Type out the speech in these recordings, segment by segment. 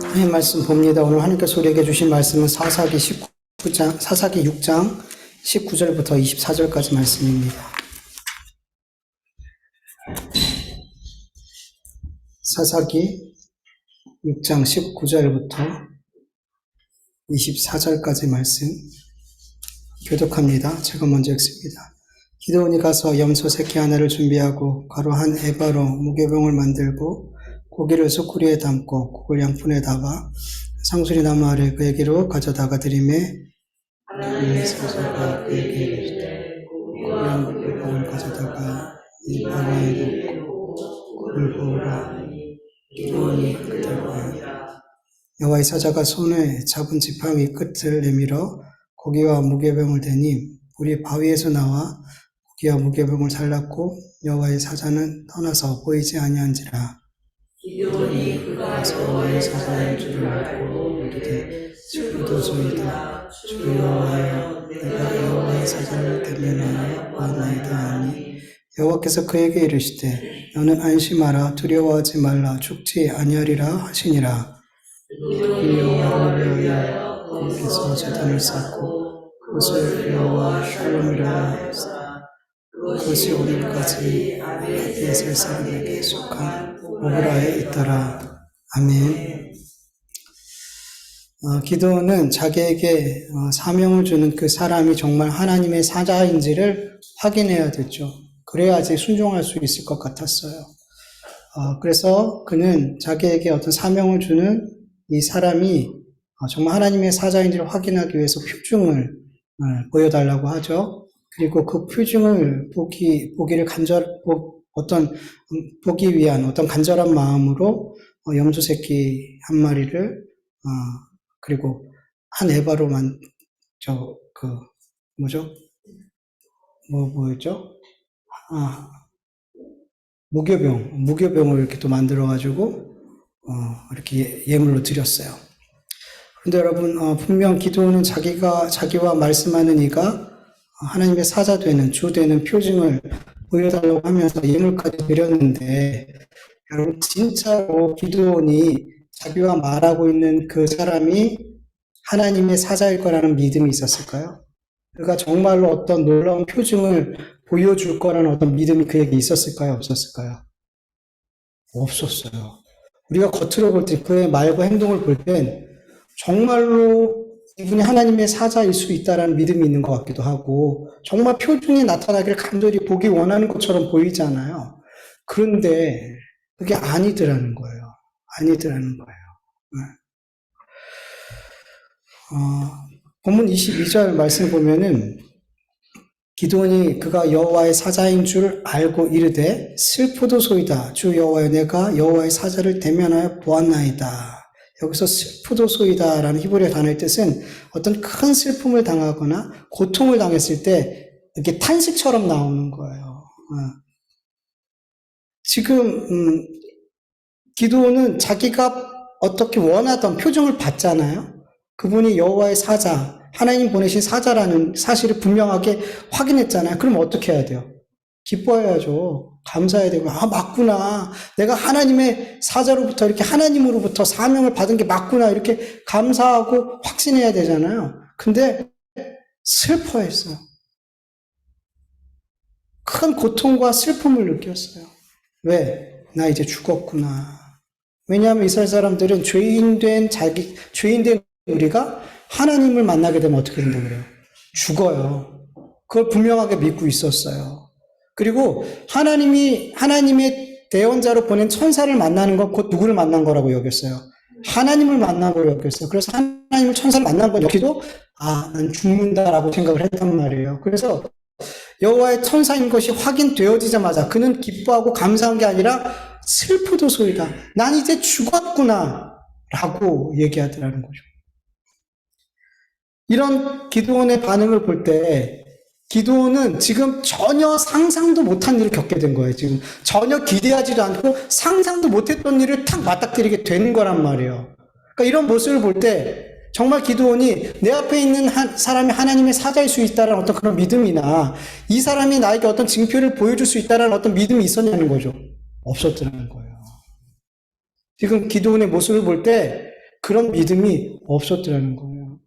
하나님 말씀 봅니다. 오늘 하나님께서 우리에게 주신 말씀은 사사기 6장 19절부터 24절까지 말씀입니다. 사사기 6장 19절부터 24절까지 말씀 교독합니다. 제가 먼저 읽습니다. 기드온이 가서 염소 새끼 하나를 준비하고 가루 한 에바로 무교병을 만들고 고기를 숯구리에 담고 국을 양푼에 담아 상수리 나무 아래 그에게로 가져다가 드리매 사자가 그에게 이르되 고기와 무교병을 가져다가 이 방아에 놓고 국을 부으라. 기드온이 그대로 하니라. 여호와의 사자가 손에 잡은 지팡이 끝을 내밀어 고기와 무교병을 대니 불이 바위에서 나와 고기와 무교병을 살랐고 여호와의 사자는 떠나서 보이지 아니한지라. 기드온이 그가 여호와의 사자인 줄을 알고 이르되 슬프도소이다. 주 여호와여, 내가 여호와의 사자를 대면하여 보았나이다 하니 여호와께서 그에게 이르시되 너는 안심하라. 두려워하지 말라. 죽지 아니하리라 하시니라. 기드온이 여호와를 위하여 거기서 제단을 쌓고 그것을 여호와 샬롬이라 하였으나 그것이 오늘까지 아비에셀 사람에게 속한 오브라에 있더라. 아멘. 기드온은 자기에게 사명을 주는 그 사람이 정말 하나님의 사자인지를 확인해야 됐죠. 그래야지 순종할 수 있을 것 같았어요. 그래서 그는 자기에게 어떤 사명을 주는 이 사람이 정말 하나님의 사자인지를 확인하기 위해서 표징을 보여달라고 하죠. 그리고 그 표징을 보기 위한 어떤 간절한 마음으로 염소 새끼 한 마리를 그리고 한 에바로만 뭐였죠? 무교병을 이렇게 또 만들어가지고 이렇게 예물로 드렸어요. 그런데 여러분, 분명 기도는 자기와 말씀하는 이가 하나님의 사자 되는, 주 되는 표징을 보여달라고 하면서 예물까지 드렸는데, 여러분, 진짜로 기드온이 자기와 말하고 있는 그 사람이 하나님의 사자일 거라는 믿음이 있었을까요? 그가 정말로 어떤 놀라운 표징을 보여줄 거라는 어떤 믿음이 그에게 있었을까요? 없었을까요? 없었어요. 우리가 겉으로 볼 때 그의 말과 행동을 볼 땐 정말로 이분이 하나님의 사자일 수 있다라는 믿음이 있는 것 같기도 하고 정말 표징이 나타나기를 간절히 보기 원하는 것처럼 보이잖아요. 그런데 그게 아니더라는 거예요. 아니더라는 거예요. 본문 22절 말씀 보면은 기드온이 그가 여호와의 사자인 줄 알고 이르되 슬프도소이다. 주 여호와여, 내가 여호와의 사자를 대면하여 보았나이다. 여기서 슬프도소이다라는 히브리어 단어의 뜻은 어떤 큰 슬픔을 당하거나 고통을 당했을 때 이렇게 탄식처럼 나오는 거예요. 지금 기드온은 자기가 어떻게 원하던 표정을 봤잖아요. 그분이 여호와의 사자, 하나님 보내신 사자라는 사실을 분명하게 확인했잖아요. 그럼 어떻게 해야 돼요? 기뻐해야죠. 감사해야 되고, 맞구나. 내가 하나님의 사자로부터 이렇게 하나님으로부터 사명을 받은 게 맞구나. 이렇게 감사하고 확신해야 되잖아요. 근데 슬퍼했어요. 큰 고통과 슬픔을 느꼈어요. 왜? 나 이제 죽었구나. 왜냐하면 이스라엘 사람들은 죄인된 우리가 하나님을 만나게 되면 어떻게 된다고 그래요? 죽어요. 그걸 분명하게 믿고 있었어요. 그리고 하나님의 대언자로 보낸 천사를 만나는 건 곧 누구를 만난 거라고 여겼어요? 하나님을 만난 거라고 여겼어요. 그래서 하나님을 천사를 만난 건 여기도 난 죽는다라고 생각을 했단 말이에요. 그래서 여호와의 천사인 것이 확인되어지자마자 그는 기뻐하고 감사한 게 아니라 슬프도소이다. 난 이제 죽었구나 라고 얘기하더라는 거죠. 이런 기드온의 반응을 볼 때 기드온은 지금 전혀 상상도 못한 일을 겪게 된 거예요. 지금 전혀 기대하지도 않고 상상도 못했던 일을 탁 맞닥뜨리게 되는 거란 말이에요. 그러니까 이런 모습을 볼 때 정말 기드온이 내 앞에 있는 사람이 하나님의 사자일 수 있다는 어떤 그런 믿음이나 이 사람이 나에게 어떤 징표를 보여줄 수 있다는 어떤 믿음이 있었냐는 거죠. 없었다는 거예요. 지금 기도원의 모습을 볼 때 그런 믿음이 없었더라는 거예요.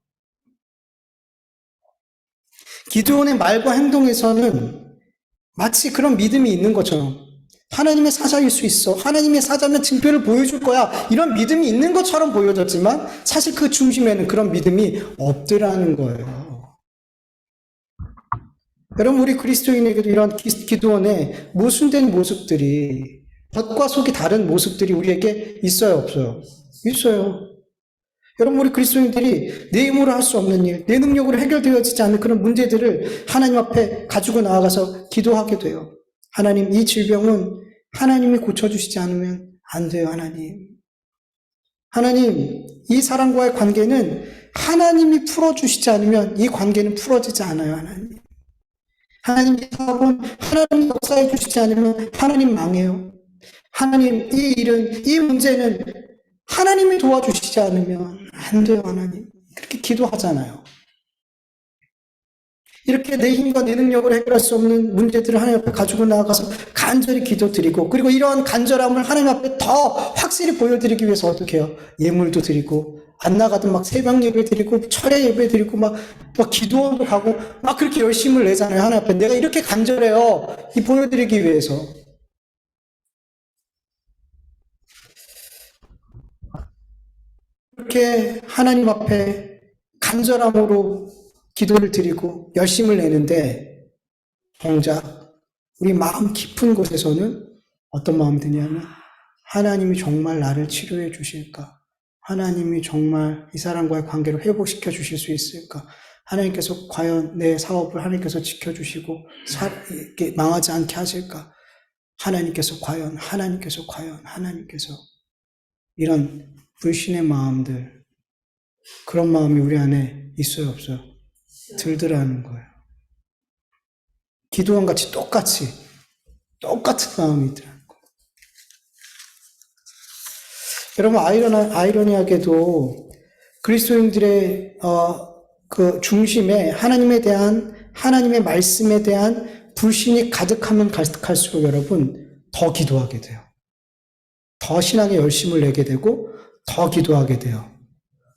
기도원의 말과 행동에서는 마치 그런 믿음이 있는 것처럼 하나님의 사자일 수 있어. 하나님의 사자면 증표를 보여줄 거야. 이런 믿음이 있는 것처럼 보여졌지만 사실 그 중심에는 그런 믿음이 없더라는 거예요. 여러분, 우리 그리스도인에게도 이런 기도원의 모순된 모습들이, 겉과 속이 다른 모습들이 우리에게 있어요, 없어요? 있어요. 여러분, 우리 그리스도인들이 내 힘으로 할 수 없는 일, 내 능력으로 해결되어지지 않는 그런 문제들을 하나님 앞에 가지고 나아가서 기도하게 돼요. 하나님, 이 질병은 하나님이 고쳐주시지 않으면 안 돼요, 하나님. 하나님, 이 사람과의 관계는 하나님이 풀어주시지 않으면 이 관계는 풀어지지 않아요, 하나님. 하나님, 이 사업은 하나님이 역사해 주시지 않으면 하나님 망해요. 하나님, 이 일은, 이 문제는 하나님이 도와주시지 않으면 안 돼요, 하나님. 그렇게 기도하잖아요. 이렇게 내 힘과 내 능력으로 해결할 수 없는 문제들을 하나님 앞에 가지고 나아가서 간절히 기도드리고, 그리고 이러한 간절함을 하나님 앞에 더 확실히 보여드리기 위해서 어떻게 해요? 예물도 드리고, 안 나가도 막 새벽 예배 드리고, 철야 예배 드리고, 막 기도원도 가고, 막 그렇게 열심을 내잖아요, 하나님 앞에. 내가 이렇게 간절해요. 이 보여드리기 위해서. 그렇게 하나님 앞에 간절함으로 기도를 드리고 열심을 내는데, 정작 우리 마음 깊은 곳에서는 어떤 마음이 드냐면, 하나님이 정말 나를 치료해 주실까? 하나님이 정말 이 사람과의 관계를 회복시켜 주실 수 있을까? 하나님께서 과연 내 사업을 하나님께서 지켜주시고 이렇게 망하지 않게 하실까? 하나님께서 과연 이런 불신의 마음들, 그런 마음이 우리 안에 있어요, 없어요? 들더라는 거예요. 기도원 같이 똑같은 마음이 있더라는 거예요. 여러분, 아이러니하게도 그리스도인들의 그 중심에 하나님의 말씀에 대한 불신이 가득하면 가득할수록 여러분 더 기도하게 돼요. 더 신앙에 열심을 내게 되고 더 기도하게 돼요.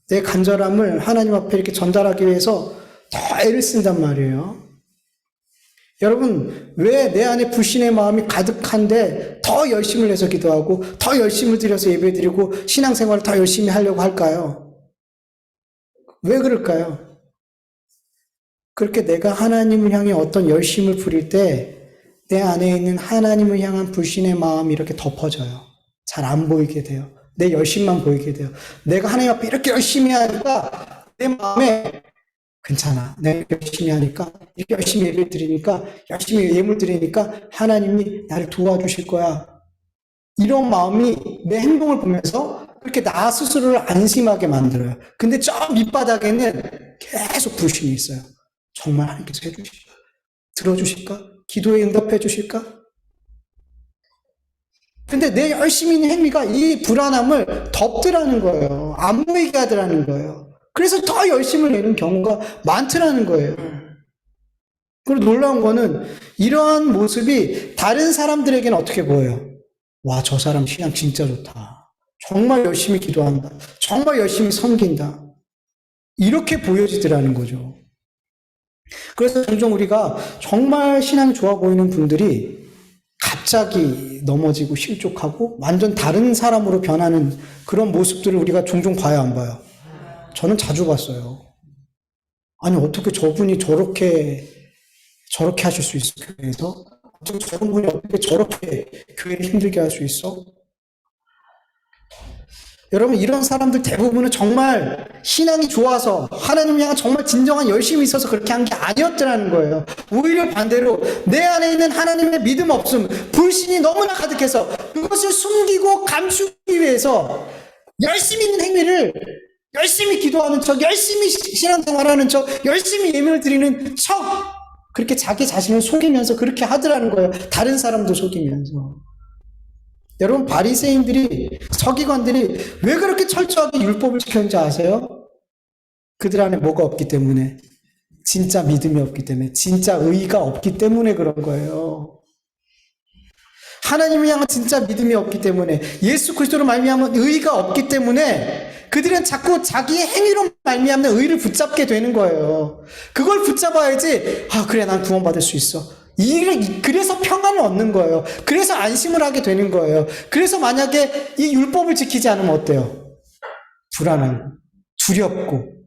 내 간절함을 하나님 앞에 이렇게 전달하기 위해서 더 애를 쓴단 말이에요. 여러분, 왜 내 안에 불신의 마음이 가득한데 더 열심을 내서 기도하고 더 열심을 들여서 예배드리고 신앙생활을 더 열심히 하려고 할까요? 왜 그럴까요? 그렇게 내가 하나님을 향해 어떤 열심을 부릴 때 내 안에 있는 하나님을 향한 불신의 마음이 이렇게 덮어져요. 잘 안 보이게 돼요. 내 열심만 보이게 돼요. 내가 하나님 앞에 이렇게 열심히 하니까 내 마음에 괜찮아. 내가 열심히 하니까, 이렇게 열심히 예배 드리니까, 열심히 예물 드리니까 하나님이 나를 도와주실 거야. 이런 마음이 내 행동을 보면서 그렇게 나 스스로를 안심하게 만들어요. 근데 저 밑바닥에는 계속 불신이 있어요. 정말 하나님께서 해주실까? 들어주실까? 기도에 응답해 주실까? 근데 내 열심히 있는 행위가 이 불안함을 덮더라는 거예요. 안 보이게 하더라는 거예요. 그래서 더 열심을 내는 경우가 많더라는 거예요. 그리고 놀라운 거는 이러한 모습이 다른 사람들에게는 어떻게 보여요? 와, 저 사람 신앙 진짜 좋다. 정말 열심히 기도한다. 정말 열심히 섬긴다. 이렇게 보여지더라는 거죠. 그래서 종종 우리가 정말 신앙이 좋아 보이는 분들이 갑자기 넘어지고 실족하고 완전 다른 사람으로 변하는 그런 모습들을 우리가 종종 봐요, 안 봐요? 저는 자주 봤어요. 아니, 어떻게 저분이 저렇게 하실 수 있어, 교회에서? 어떻게 저런 분이 어떻게 저렇게 교회를 힘들게 할 수 있어? 여러분, 이런 사람들 대부분은 정말 신앙이 좋아서 하나님을 향한 정말 진정한 열심이 있어서 그렇게 한 게 아니었더라는 거예요. 오히려 반대로 내 안에 있는 하나님의 믿음 없음, 불신이 너무나 가득해서 그것을 숨기고 감추기 위해서 열심히 있는 행위를, 열심히 기도하는 척, 열심히 신앙생활하는 척, 열심히 예물을 드리는 척, 그렇게 자기 자신을 속이면서 그렇게 하더라는 거예요. 다른 사람도 속이면서. 여러분, 바리새인들이, 서기관들이 왜 그렇게 철저하게 율법을 지켰는지 아세요? 그들 안에 뭐가 없기 때문에, 진짜 믿음이 없기 때문에, 진짜 의의가 없기 때문에 그런 거예요. 하나님을 향한 진짜 믿음이 없기 때문에, 예수 그리스도로 말미암은 의가 없기 때문에 그들은 자꾸 자기의 행위로 말미암는 의를 붙잡게 되는 거예요. 그걸 붙잡아야지, 아 그래 난 구원받을 수 있어. 그래서 평안을 얻는 거예요. 그래서 안심을 하게 되는 거예요. 그래서 만약에 이 율법을 지키지 않으면 어때요? 불안한, 두렵고,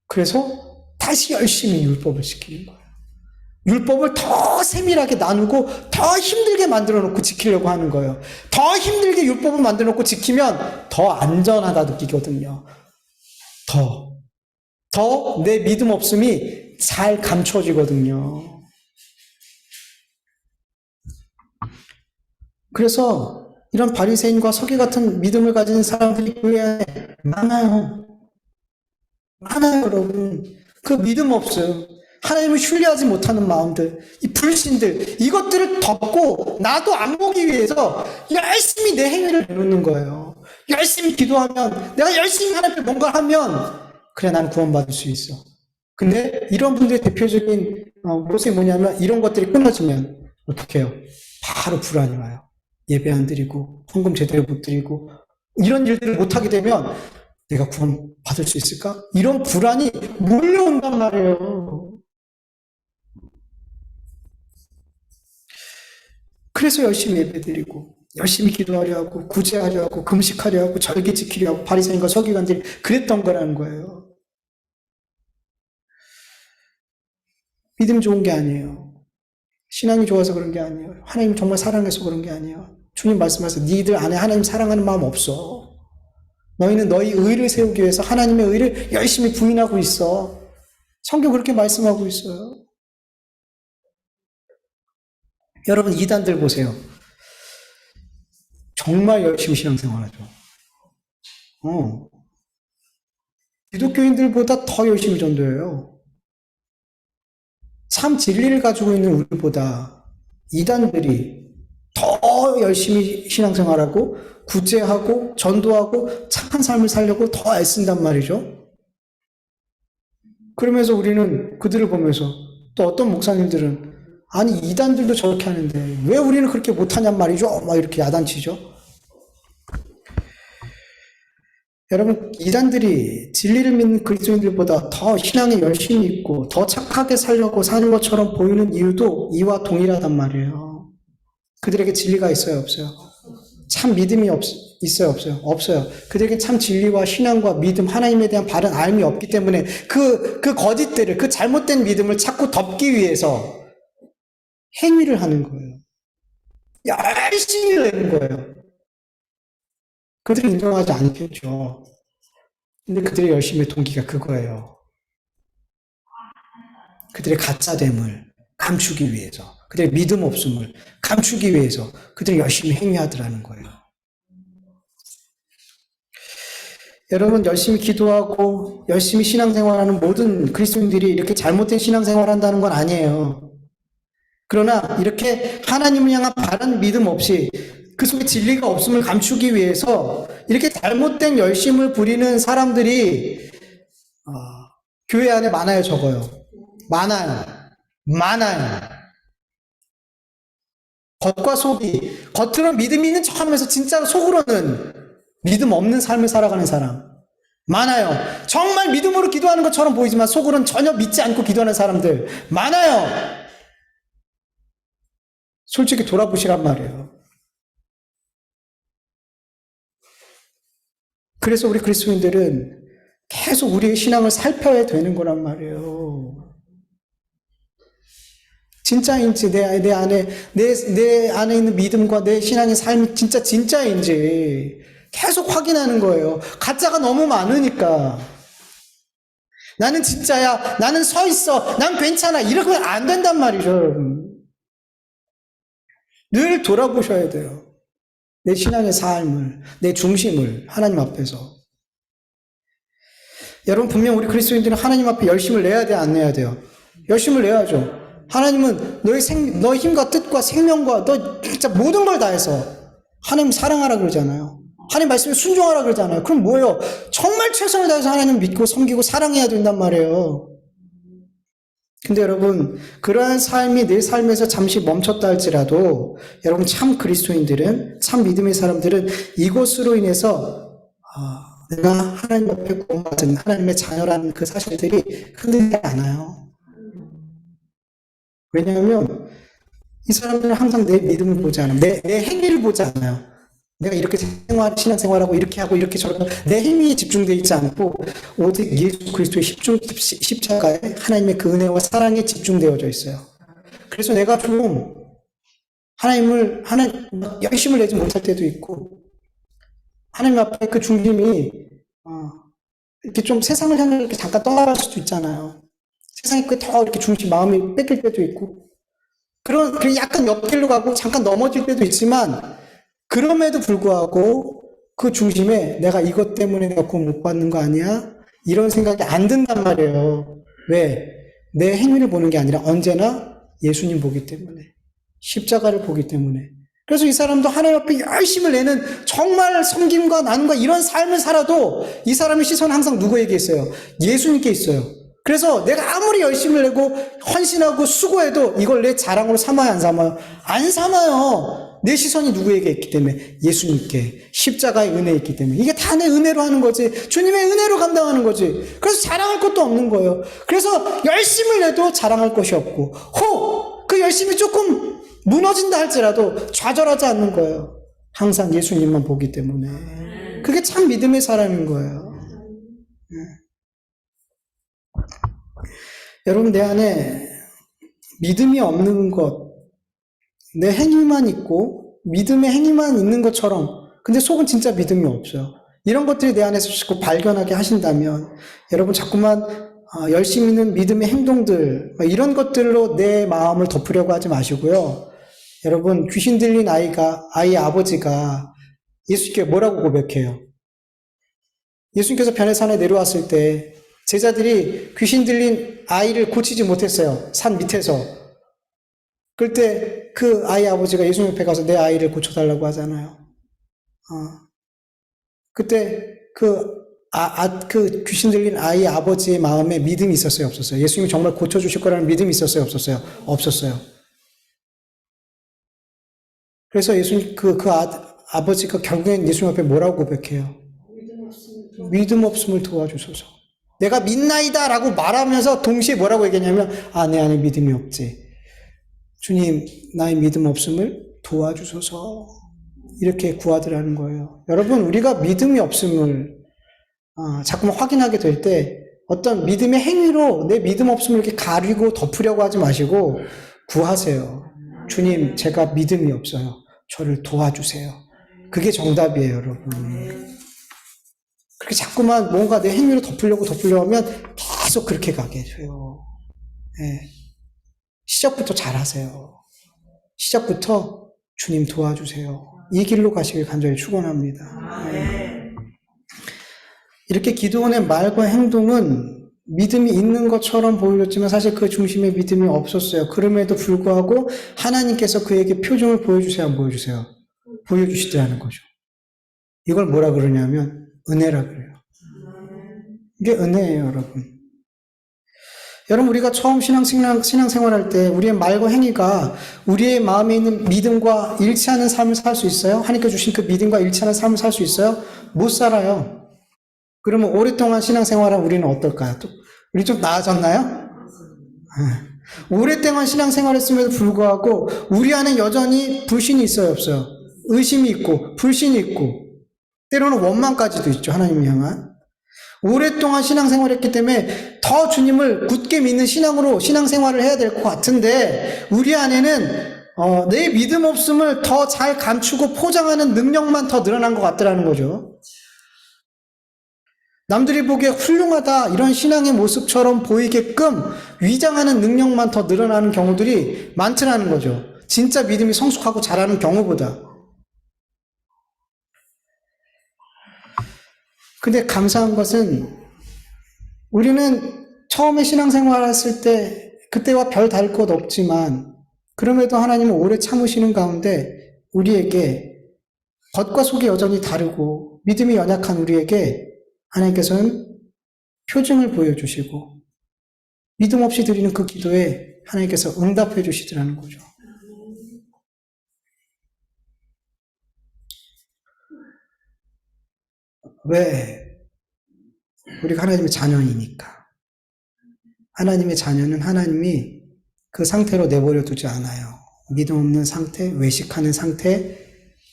그래서 다시 열심히 율법을 지키는 거예요. 율법을 더 세밀하게 나누고 더 힘들게 만들어 놓고 지키려고 하는 거예요. 더 힘들게 율법을 만들어 놓고 지키면 더 안전하다 느끼거든요. 더 내 믿음 없음이 잘 감춰지거든요. 그래서 이런 바리새인과 서기 같은 믿음을 가진 사람들이 교회 안에 많아요. 여러분. 그 믿음 없어요. 하나님을 신뢰하지 못하는 마음들, 이 불신들, 이것들을 덮고 나도 안 보기 위해서 열심히 내 행위를 내놓는 거예요. 열심히 기도하면, 내가 열심히 하나님께 뭔가 하면, 그래, 나는 구원받을 수 있어. 근데 이런 분들의 대표적인 모습이 뭐냐면, 이런 것들이 끊어지면 어떻게 해요? 바로 불안이 와요. 예배 안 드리고, 헌금 제대로 못 드리고, 이런 일들을 못하게 되면, 내가 구원받을 수 있을까? 이런 불안이 몰려온단 말이에요. 그래서 열심히 예배드리고 열심히 기도하려 하고 구제하려 하고 금식하려 하고 절기 지키려 하고 바리새인과 서기관들이 그랬던 거라는 거예요. 믿음 좋은 게 아니에요. 신앙이 좋아서 그런 게 아니에요. 하나님 정말 사랑해서 그런 게 아니에요. 주님 말씀하세요. 니들 안에 하나님 사랑하는 마음 없어. 너희는 너희 의를 세우기 위해서 하나님의 의를 열심히 부인하고 있어. 성경 그렇게 말씀하고 있어요. 여러분 이단들 보세요. 정말 열심히 신앙생활하죠. 기독교인들보다 더 열심히 전도해요. 참 진리를 가지고 있는 우리보다 이단들이 더 열심히 신앙생활하고 구제하고 전도하고 착한 삶을 살려고 더 애쓴단 말이죠. 그러면서 우리는 그들을 보면서 또 어떤 목사님들은 아니 이단들도 저렇게 하는데 왜 우리는 그렇게 못하냔 말이죠. 막 이렇게 야단치죠. 여러분 이단들이 진리를 믿는 그리스도인들보다 더 신앙에 열심히 있고 더 착하게 살려고 사는 것처럼 보이는 이유도 이와 동일하단 말이에요. 그들에게 진리가 있어요 없어요? 참 믿음이 있어요 없어요? 없어요. 그들에게 참 진리와 신앙과 믿음 하나님에 대한 바른 알미 없기 때문에 그 거짓들을 그 잘못된 믿음을 자꾸 덮기 위해서 행위를 하는 거예요. 열심히 내는 거예요. 그들은 인정하지 않겠죠. 근데 그들의 열심의 동기가 그거예요. 그들의 가짜됨을 감추기 위해서, 그들의 믿음 없음을 감추기 위해서 그들이 열심히 행위하더라는 거예요. 여러분 열심히 기도하고 열심히 신앙생활하는 모든 그리스도인들이 이렇게 잘못된 신앙생활한다는 건 아니에요. 그러나 이렇게 하나님을 향한 바른 믿음 없이 그 속에 진리가 없음을 감추기 위해서 이렇게 잘못된 열심을 부리는 사람들이 교회 안에 많아요, 적어요? 많아요. 겉과 속이, 겉으로는 믿음이 있는 척하면서 진짜 속으로는 믿음 없는 삶을 살아가는 사람 많아요. 정말 믿음으로 기도하는 것처럼 보이지만 속으로는 전혀 믿지 않고 기도하는 사람들 많아요. 솔직히 돌아보시란 말이에요. 그래서 우리 그리스도인들은 계속 우리의 신앙을 살펴야 되는 거란 말이에요. 진짜인지 내 안에 있는 믿음과 내 신앙의 삶이 진짜인지 계속 확인하는 거예요. 가짜가 너무 많으니까. 나는 진짜야. 나는 서 있어. 난 괜찮아. 이러면 안 된단 말이죠, 여러분. 늘 돌아보셔야 돼요. 내 신앙의 삶을, 내 중심을 하나님 앞에서. 여러분 분명 우리 그리스도인들은 하나님 앞에 열심을 내야 돼요, 안 내야 돼요? 열심을 내야죠. 하나님은 너의 힘과 뜻과 생명과 너 진짜 모든 걸 다해서 하나님 사랑하라 그러잖아요. 하나님 말씀에 순종하라 그러잖아요. 그럼 뭐예요? 정말 최선을 다해서 하나님 믿고 섬기고 사랑해야 된단 말이에요. 근데 여러분, 그러한 삶이 내 삶에서 잠시 멈췄다 할지라도 여러분 참 그리스도인들은, 참 믿음의 사람들은 이것으로 인해서 내가 하나님 앞에 구원받은 하나님의 자녀라는 그 사실들이 흔들리지 않아요. 왜냐하면 이 사람들은 항상 내 믿음을 보지 않아요. 내 행위를 보지 않아요. 내가 이렇게 신앙생활하고 이렇게 하고 이렇게 저렇게 내 행위에 집중되어 있지 않고 오직 예수 그리스도의 십자가에 하나님의 그 은혜와 사랑에 집중되어져 있어요. 그래서 내가 좀 하나님 열심을 내지 못할 때도 있고 하나님 앞에 그 중심이 이렇게 좀 세상을 향해 이렇게 잠깐 떠나갈 수도 있잖아요. 세상에 더 이렇게 중심 마음이 뺏길 때도 있고 그런 약간 옆길로 가고 잠깐 넘어질 때도 있지만 그럼에도 불구하고 그 중심에 내가 이것 때문에 내가 구원 못 받는 거 아니야? 이런 생각이 안 든단 말이에요. 왜? 내 행위를 보는 게 아니라 언제나 예수님 보기 때문에 십자가를 보기 때문에 그래서 이 사람도 하나님 앞에 열심을 내는 정말 섬김과 나눔과 이런 삶을 살아도 이 사람의 시선은 항상 누구에게 있어요? 예수님께 있어요. 그래서 내가 아무리 열심을 내고 헌신하고 수고해도 이걸 내 자랑으로 삼아요, 안 삼아요? 안 삼아요. 내 시선이 누구에게 있기 때문에 예수님께 십자가의 은혜에 있기 때문에 이게 다 내 은혜로 하는 거지 주님의 은혜로 감당하는 거지. 그래서 자랑할 것도 없는 거예요. 그래서 열심을 내도 자랑할 것이 없고 그 열심이 조금 무너진다 할지라도 좌절하지 않는 거예요. 항상 예수님만 보기 때문에 그게 참 믿음의 사람인 거예요. 여러분 내 안에 믿음이 없는 것 내 행위만 있고 믿음의 행위만 있는 것처럼 근데 속은 진짜 믿음이 없어요. 이런 것들이 내 안에서 자꾸 발견하게 하신다면 여러분 자꾸만 열심히 있는 믿음의 행동들 이런 것들로 내 마음을 덮으려고 하지 마시고요. 여러분 귀신 들린 아이의 아버지가 예수님께 뭐라고 고백해요? 예수님께서 변해산에 내려왔을 때 제자들이 귀신 들린 아이를 고치지 못했어요. 산 밑에서. 그때 그 아이 아버지가 예수님 옆에 가서 내 아이를 고쳐달라고 하잖아요. 그때 그 귀신 들린 아이 아버지의 마음에 믿음이 있었어요, 없었어요? 예수님이 정말 고쳐주실 거라는 믿음이 있었어요, 없었어요? 없었어요. 그래서 예수님, 아버지가 결국엔 예수님 앞에 뭐라고 고백해요? 믿음 없음을 도와주소서. 내가 믿나이다 라고 말하면서 동시에 뭐라고 얘기했냐면, 내 안에 믿음이 없지. 주님, 나의 믿음 없음을 도와주소서. 이렇게 구하더라는 거예요. 여러분, 우리가 믿음이 없음을 자꾸만 확인하게 될 때 어떤 믿음의 행위로 내 믿음 없음을 이렇게 가리고 덮으려고 하지 마시고 구하세요. 주님, 제가 믿음이 없어요. 저를 도와주세요. 그게 정답이에요, 여러분. 그렇게 자꾸만 뭔가 내 행위로 덮으려고 하면 계속 그렇게 가게 돼요. 네. 시작부터 잘하세요. 시작부터 주님 도와주세요. 이 길로 가시길 간절히 축원합니다. 네. 이렇게 기도원의 말과 행동은 믿음이 있는 것처럼 보여졌지만 사실 그 중심에 믿음이 없었어요. 그럼에도 불구하고 하나님께서 그에게 표정을 보여주세요, 안 보여주세요? 보여주시더라는 거죠. 이걸 뭐라 그러냐면 은혜라 그래요. 이게 은혜예요, 여러분. 여러분, 우리가 처음 신앙생활할 때 우리의 말과 행위가 우리의 마음에 있는 믿음과 일치하는 삶을 살 수 있어요? 하나님께 주신 그 믿음과 일치하는 삶을 살 수 있어요? 못 살아요. 그러면 오랫동안 신앙생활한 우리는 어떨까요? 우리 좀 나아졌나요? 오랫동안 신앙생활했음에도 불구하고 우리 안에 여전히 불신이 있어요, 없어요? 의심이 있고 불신이 있고 때로는 원망까지도 있죠, 하나님을 향한. 오랫동안 신앙생활했기 때문에 더 주님을 굳게 믿는 신앙생활을 해야 될 것 같은데 우리 안에는 내 믿음 없음을 더 잘 감추고 포장하는 능력만 더 늘어난 것 같더라는 거죠. 남들이 보기에 훌륭하다 이런 신앙의 모습처럼 보이게끔 위장하는 능력만 더 늘어나는 경우들이 많더라는 거죠. 진짜 믿음이 성숙하고 잘하는 경우보다. 근데 감사한 것은 우리는 처음에 신앙생활 했을 때 그때와 별 다를 것 없지만 그럼에도 하나님은 오래 참으시는 가운데 우리에게 겉과 속이 여전히 다르고 믿음이 연약한 우리에게 하나님께서는 표징을 보여주시고 믿음 없이 드리는 그 기도에 하나님께서 응답해 주시더라는 거죠. 왜? 우리가 하나님의 자녀이니까. 하나님의 자녀는 하나님이 그 상태로 내버려 두지 않아요. 믿음 없는 상태, 외식하는 상태,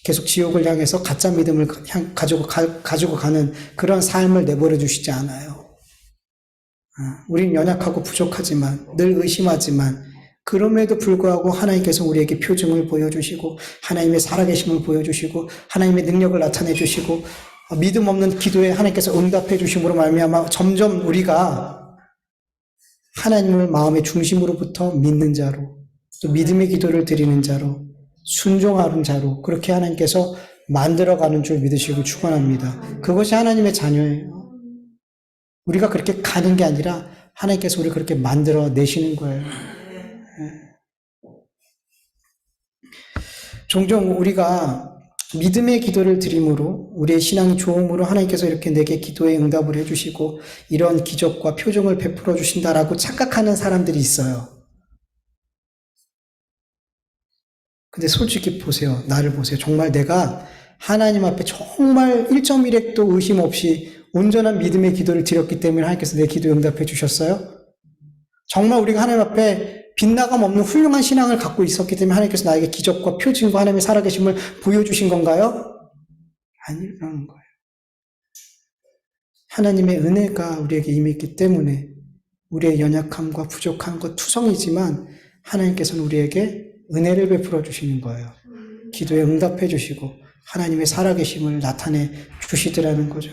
계속 지옥을 향해서 가짜 믿음을 가지고 가는 그런 삶을 내버려 두시지 않아요. 우린 연약하고 부족하지만, 늘 의심하지만, 그럼에도 불구하고 하나님께서 우리에게 표징을 보여주시고, 하나님의 살아계심을 보여주시고, 하나님의 능력을 나타내 주시고, 믿음 없는 기도에 하나님께서 응답해 주심으로 말미암아 점점 우리가 하나님을 마음의 중심으로부터 믿는 자로, 또 믿음의 기도를 드리는 자로, 순종하는 자로 그렇게 하나님께서 만들어가는 줄 믿으시고 축원합니다. 그것이 하나님의 자녀예요. 우리가 그렇게 가는 게 아니라 하나님께서 우리를 그렇게 만들어 내시는 거예요. 종종 우리가 믿음의 기도를 드림으로 우리의 신앙이 좋음으로 하나님께서 이렇게 내게 기도에 응답을 해주시고 이런 기적과 표정을 베풀어 주신다라고 착각하는 사람들이 있어요. 근데 솔직히 보세요. 나를 보세요. 정말 내가 하나님 앞에 정말 1.1핵도 의심 없이 온전한 믿음의 기도를 드렸기 때문에 하나님께서 내 기도에 응답해 주셨어요? 정말 우리가 하나님 앞에 빗나감 없는 훌륭한 신앙을 갖고 있었기 때문에 하나님께서 나에게 기적과 표징과 하나님의 살아계심을 보여주신 건가요? 아니라는 거예요. 하나님의 은혜가 우리에게 임했기 때문에 우리의 연약함과 부족함과 투성이지만 하나님께서는 우리에게 은혜를 베풀어 주시는 거예요. 기도에 응답해 주시고 하나님의 살아계심을 나타내 주시더라는 거죠.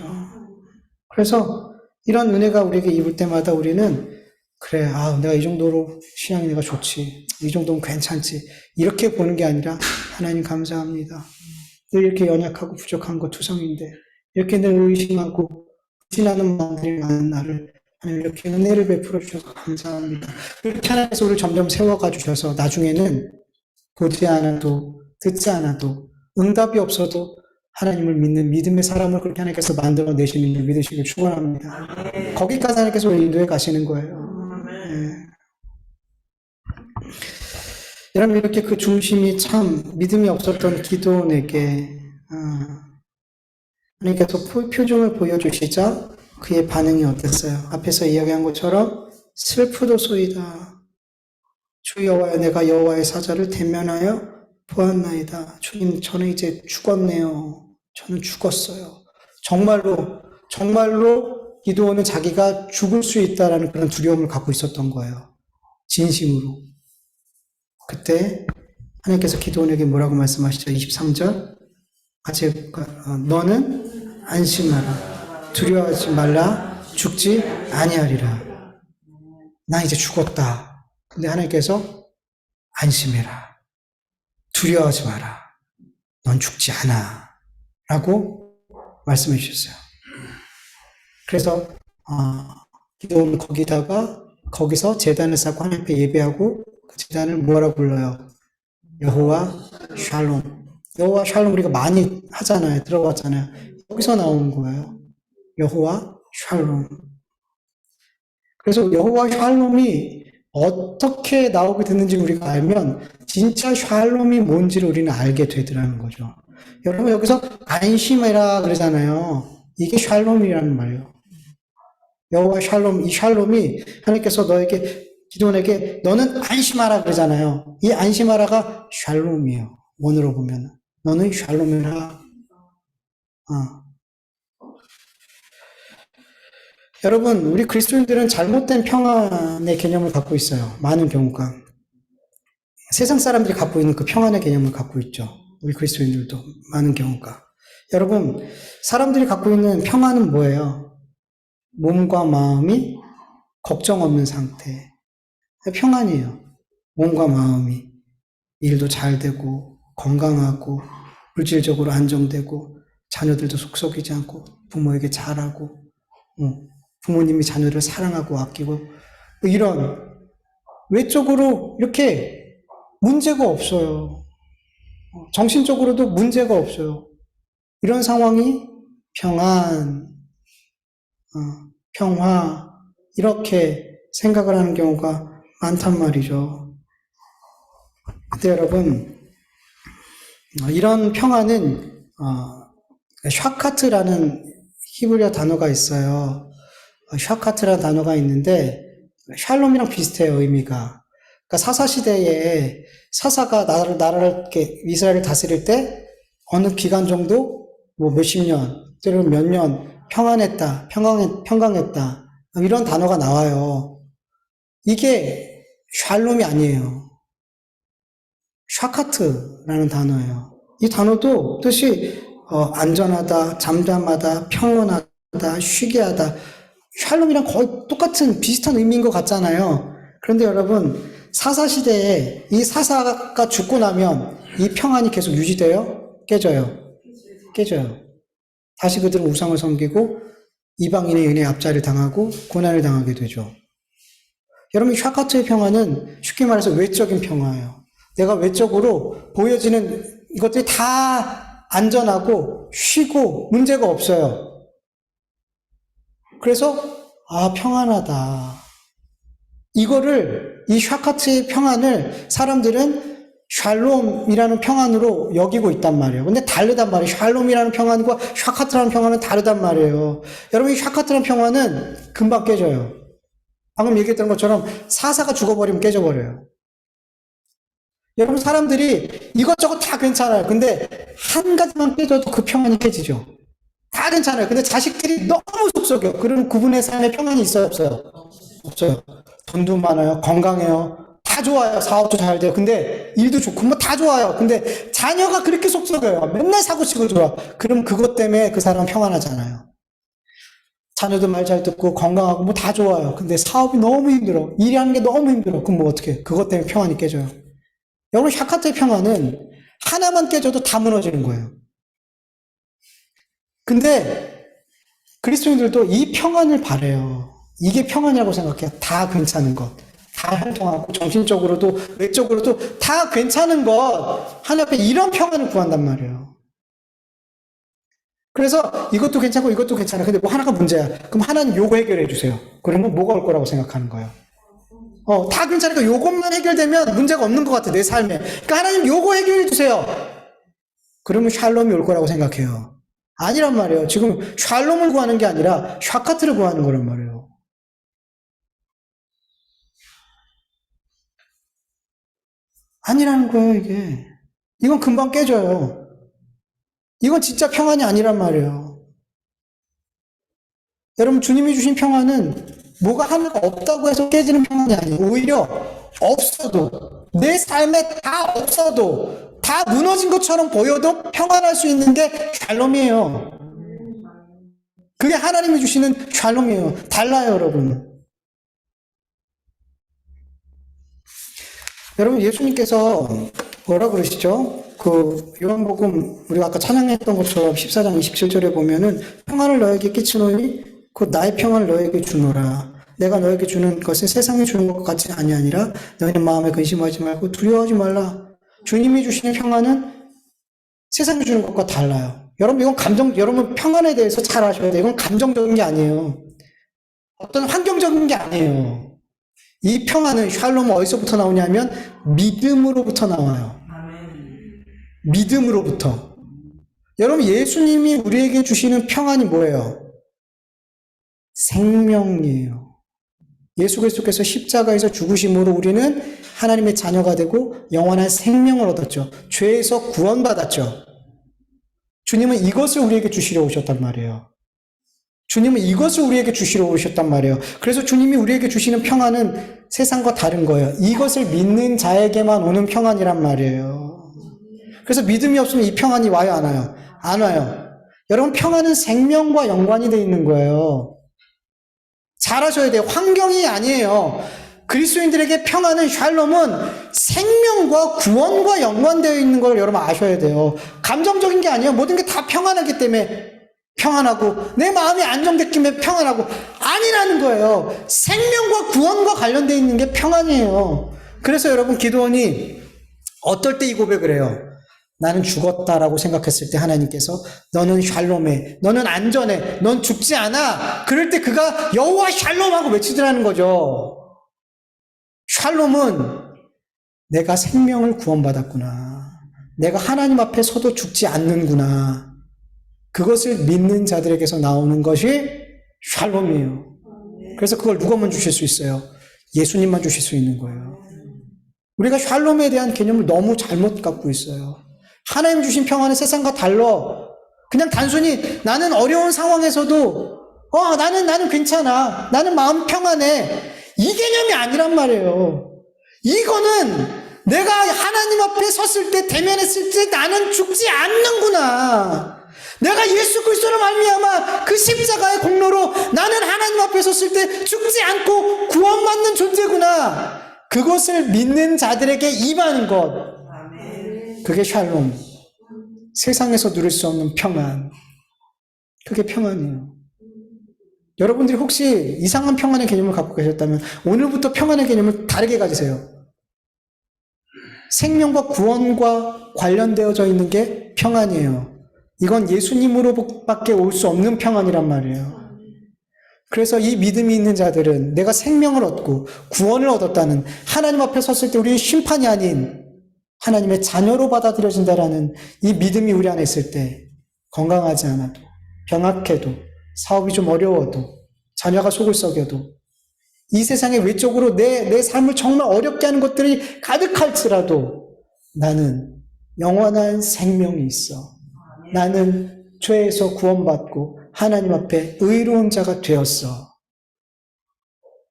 그래서 이런 은혜가 우리에게 입을 때마다 우리는 그래, 내가 이 정도로 신앙이 내가 좋지. 이 정도면 괜찮지. 이렇게 보는 게 아니라 하나님 감사합니다. 늘 이렇게 연약하고 부족한 거 투성인데 이렇게 늘 의심하고 불신하는 마음들이 많은 나를 하나님 이렇게 은혜를 베풀어 주셔서 감사합니다. 그렇게 하나님께서 우리를 점점 세워가 주셔서 나중에는 보지 않아도 듣지 않아도 응답이 없어도 하나님을 믿는 믿음의 사람을 그렇게 하나님께서 만들어 내시는 줄 믿으시길 축원합니다. 거기까지 하나님께서 인도해 가시는 거예요. 여러분 이렇게 그 중심이 참 믿음이 없었던 기도원에게 하나님께서 표정을 보여주시자 그의 반응이 어땠어요? 앞에서 이야기한 것처럼 슬프도소이다. 주 여호와여 내가 여호와의 사자를 대면하여 보았나이다. 주님 저는 이제 죽었네요. 저는 죽었어요. 정말로 기도원은 자기가 죽을 수 있다라는 그런 두려움을 갖고 있었던 거예요. 진심으로. 그때 하나님께서 기도원에게 뭐라고 말씀하시죠? 23절 너는 안심하라. 두려워하지 말라. 죽지 아니하리라. 나 이제 죽었다. 근데 하나님께서 안심해라. 두려워하지 마라. 넌 죽지 않아. 라고 말씀해 주셨어요. 그래서 기도원은 거기서 제단을 쌓고 하나님 앞에 예배하고 그 제단을 뭐라고 불러요? 여호와 샬롬. 여호와 샬롬 우리가 많이 하잖아요. 들어봤잖아요. 여기서 나오는 거예요. 여호와 샬롬. 그래서 여호와 샬롬이 어떻게 나오게 됐는지 우리가 알면 진짜 샬롬이 뭔지를 우리는 알게 되더라는 거죠. 여러분 여기서 안심해라 그러잖아요. 이게 샬롬이라는 말이에요. 여호와 샬롬, 이 샬롬이 하나님께서 기도원에게 너는 안심하라 그러잖아요. 이 안심하라가 샬롬이에요. 원어로 보면 너는 샬롬이라. 여러분 우리 그리스도인들은 잘못된 평안의 개념을 갖고 있어요. 많은 경우가 세상 사람들이 갖고 있는 그 평안의 개념을 갖고 있죠. 우리 그리스도인들도 많은 경우가. 여러분 사람들이 갖고 있는 평안은 뭐예요? 몸과 마음이 걱정 없는 상태. 평안이에요. 몸과 마음이 일도 잘 되고 건강하고 물질적으로 안정되고 자녀들도 속썩이지 않고 부모에게 잘하고 부모님이 자녀를 사랑하고 아끼고 이런 외적으로 이렇게 문제가 없어요. 정신적으로도 문제가 없어요. 이런 상황이 평안, 평화 이렇게 생각을 하는 경우가 많단 말이죠. 근데 여러분, 이런 평안은 샤카트라는 히브리어 단어가 있어요. 샤카트라는 단어가 있는데 샬롬이랑 비슷해요, 의미가. 그러니까 사사시대에 사사가 나라를 이렇게 이스라엘을 다스릴 때 어느 기간 정도, 뭐 몇십 년, 또는 몇 년 평안했다, 평강했다, 이런 단어가 나와요. 이게 샬롬이 아니에요. 샤카트라는 단어예요. 이 단어도 뜻이 안전하다, 잠잠하다, 평온하다, 쉬게 하다. 샬롬이랑 거의 똑같은 비슷한 의미인 것 같잖아요. 그런데 여러분, 사사시대에 이 사사가 죽고 나면 이 평안이 계속 유지돼요? 깨져요? 깨져요. 다시 그들은 우상을 섬기고 이방인의 은혜의 앞자리를 당하고 고난을 당하게 되죠. 여러분, 샤카트의 평안은 쉽게 말해서 외적인 평화예요. 내가 외적으로 보여지는 이것들이 다 안전하고 쉬고 문제가 없어요. 그래서 평안하다. 이 샤카트의 평안을 사람들은 샬롬이라는 평안으로 여기고 있단 말이에요. 근데 다르단 말이에요. 샬롬이라는 평안과 샤카트라는 평안은 다르단 말이에요. 여러분, 이 샤카트라는 평안은 금방 깨져요. 방금 얘기했던 것처럼 사사가 죽어버리면 깨져버려요. 여러분, 사람들이 이것저것 다 괜찮아요. 근데 한 가지만 깨져도 그 평안이 깨지죠. 다 괜찮아요. 근데 자식들이 너무 속썩여요. 그러면 그분의 삶에 평안이 있어요, 없어요? 없어요. 돈도 많아요. 건강해요. 다 좋아요. 사업도 잘 돼요. 근데 일도 좋고 뭐 다 좋아요. 근데 자녀가 그렇게 속썩여요. 맨날 사고치고 좋아. 그럼 그것 때문에 그 사람은 평안하잖아요. 자녀도 말 잘 듣고 건강하고 뭐 다 좋아요. 근데 사업이 너무 힘들어. 일이 하는 게 너무 힘들어. 그럼 뭐 어떻게? 그것 때문에 평안이 깨져요. 여러분, 샤카트의 평안은 하나만 깨져도 다 무너지는 거예요. 근데 그리스도인들도 이 평안을 바래요. 이게 평안이라고 생각해요. 다 괜찮은 것. 다 활동하고 정신적으로도 외적으로도 다 괜찮은 것. 하나님 앞에 이런 평안을 구한단 말이에요. 그래서 이것도 괜찮고 이것도 괜찮아. 근데 뭐 하나가 문제야. 그럼 하나님 요거 해결해 주세요. 그러면 뭐가 올 거라고 생각하는 거예요. 다 괜찮으니까 요것만 해결되면 문제가 없는 것 같아, 내 삶에. 그러니까 하나님 요거 해결해 주세요. 그러면 샬롬이 올 거라고 생각해요. 아니란 말이에요. 지금 샬롬을 구하는 게 아니라 샤카트를 구하는 거란 말이에요. 아니라는 거예요, 이게. 이건 금방 깨져요. 이건 진짜 평안이 아니란 말이에요. 여러분, 주님이 주신 평안은 뭐가 하나가 없다고 해서 깨지는 평안이 아니에요. 오히려 없어도, 내 삶에 다 없어도, 다 무너진 것처럼 보여도 평안할 수 있는 게 샬롬이에요. 그게 하나님이 주시는 샬롬이에요. 달라요, 여러분. 여러분, 예수님께서 뭐라 그러시죠? 요한복음, 우리가 아까 찬양했던 것처럼 14장 27절에 보면은 평안을 너에게 끼치노니 곧 나의 평안을 너에게 주노라. 내가 너에게 주는 것은 세상에 주는 것 같이 아니하니라. 너희는 마음에 근심하지 말고 두려워하지 말라. 주님이 주시는 평안은 세상에 주는 것과 달라요. 여러분, 여러분 평안에 대해서 잘 아셔야 돼요. 이건 감정적인 게 아니에요. 어떤 환경적인 게 아니에요. 이 평안은 샬롬은 어디서부터 나오냐면 믿음으로부터 나와요. 믿음으로부터. 여러분, 예수님이 우리에게 주시는 평안이 뭐예요? 생명이에요. 예수 그리스도께서 십자가에서 죽으심으로 우리는 하나님의 자녀가 되고 영원한 생명을 얻었죠. 죄에서 구원받았죠. 주님은 이것을 우리에게 주시려 오셨단 말이에요. 주님은 이것을 우리에게 주시러 오셨단 말이에요. 그래서 주님이 우리에게 주시는 평안은 세상과 다른 거예요. 이것을 믿는 자에게만 오는 평안이란 말이에요. 그래서 믿음이 없으면 이 평안이 와요, 안 와요? 안 와요. 여러분, 평안은 생명과 연관이 되어 있는 거예요. 잘 아셔야 돼요. 환경이 아니에요. 그리스도인들에게 평안은, 샬롬은 생명과 구원과 연관되어 있는 걸 여러분 아셔야 돼요. 감정적인 게 아니에요. 모든 게 다 평안하기 때문에 평안하고 내 마음이 안정됐기에 평안하고 아니라는 거예요. 생명과 구원과 관련되어 있는 게 평안이에요. 그래서 여러분, 기도원이 어떨 때 이 고백을 해요? 나는 죽었다라고 생각했을 때 하나님께서 너는 샬롬해, 너는 안전해, 넌 죽지 않아. 그럴 때 그가 여호와 샬롬하고 외치더라는 거죠. 샬롬은 내가 생명을 구원받았구나. 내가 하나님 앞에 서도 죽지 않는구나. 그것을 믿는 자들에게서 나오는 것이 샬롬이에요. 그래서 그걸 누가만 주실 수 있어요? 예수님만 주실 수 있는 거예요. 우리가 샬롬에 대한 개념을 너무 잘못 갖고 있어요. 하나님 주신 평안은 세상과 달라. 그냥 단순히 나는 어려운 상황에서도 나는 괜찮아. 나는 마음 평안해. 이 개념이 아니란 말이에요. 이거는 내가 하나님 앞에 섰을 때, 대면했을 때 나는 죽지 않는구나. 내가 예수 그리스도로 말미암아 그 십자가의 공로로 나는 하나님 앞에 섰을 때 죽지 않고 구원받는 존재구나. 그것을 믿는 자들에게 임하는 것. 그게 샬롬. 세상에서 누릴 수 없는 평안. 그게 평안이에요. 여러분들이 혹시 이상한 평안의 개념을 갖고 계셨다면 오늘부터 평안의 개념을 다르게 가지세요. 생명과 구원과 관련되어져 있는 게 평안이에요. 이건 예수님으로밖에 올 수 없는 평안이란 말이에요. 그래서 이 믿음이 있는 자들은 내가 생명을 얻고 구원을 얻었다는, 하나님 앞에 섰을 때 우리는 심판이 아닌 하나님의 자녀로 받아들여진다라는 이 믿음이 우리 안에 있을 때 건강하지 않아도, 병약해도, 사업이 좀 어려워도, 자녀가 속을 썩여도, 이 세상의 외적으로 내 삶을 정말 어렵게 하는 것들이 가득할지라도 나는 영원한 생명이 있어. 나는 죄에서 구원받고 하나님 앞에 의로운 자가 되었어.